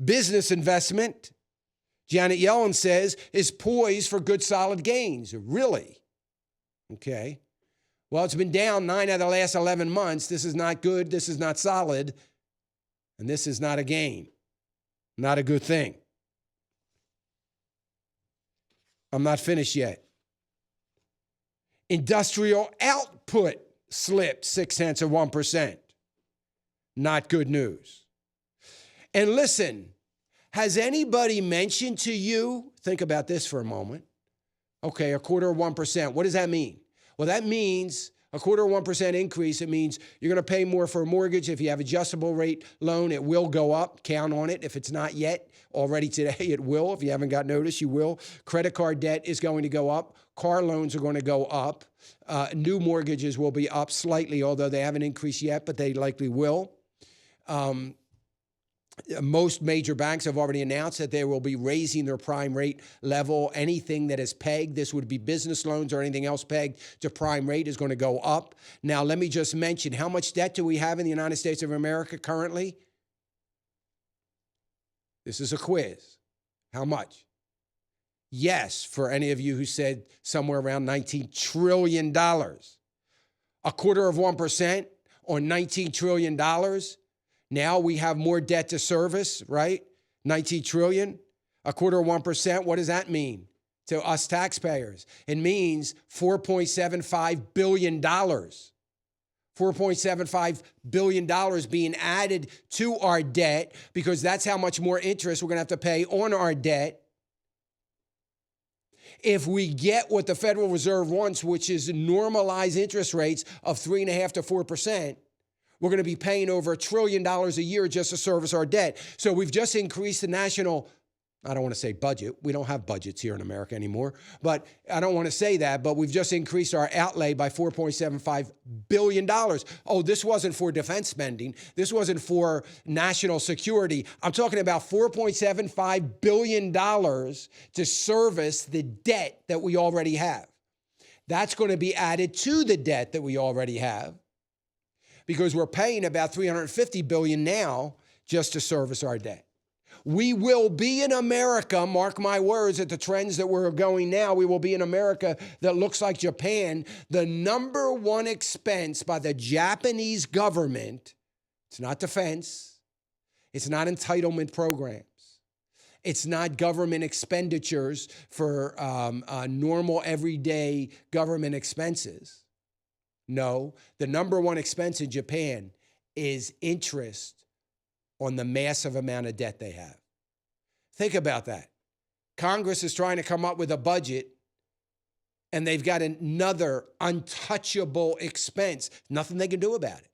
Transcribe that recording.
Business investment, Janet Yellen says, is poised for good, solid gains. Really? Okay. Well, it's been down 9 out of the last 11 months. This is not good. This is not solid. And this is not a gain. Not a good thing. I'm not finished yet. Industrial output slipped 0.6%. Not good news. And listen, has anybody mentioned to you, think about this for a moment. Okay, 0.25%. What does that mean? Well, that means a 0.25% increase. It means you're going to pay more for a mortgage. If you have adjustable rate loan, it will go up. Count on it. If it's not yet, already today, it will. If you haven't got notice, you will. Credit card debt is going to go up. Car loans are going to go up. New mortgages will be up slightly, although they haven't increased yet, but they likely will. Most major banks have already announced that they will be raising their prime rate level. Anything that is pegged, this would be business loans or anything else pegged to prime rate, is going to go up. Now, let me just mention, how much debt do we have in the United States of America currently? This is a quiz. How much? Yes, for any of you who said somewhere around $19 trillion. 0.25% on $19 trillion. Now we have more debt to service, right? 19 trillion, 0.25%. What does that mean to us taxpayers? It means $4.75 billion. $4.75 billion being added to our debt, because that's how much more interest we're going to have to pay on our debt. If we get what the Federal Reserve wants, which is normalized interest rates of 3.5% to 4%, we're going to be paying over $1 trillion a year just to service our debt. So we've just increased the national, I don't want to say budget. We don't have budgets here in America anymore, but I don't want to say that, but we've just increased our outlay by $4.75 billion. Oh, this wasn't for defense spending. This wasn't for national security. I'm talking about $4.75 billion to service the debt that we already have. That's going to be added to the debt that we already have, because we're paying about $350 billion now just to service our debt. We will be in America, mark my words, at the trends that we're going now, we will be in America that looks like Japan. The number one expense by the Japanese government, it's not defense, it's not entitlement programs, it's not government expenditures for normal everyday government expenses. No, the number one expense in Japan is interest on the massive amount of debt they have. Think about that. Congress is trying to come up with a budget, and they've got another untouchable expense. Nothing they can do about it.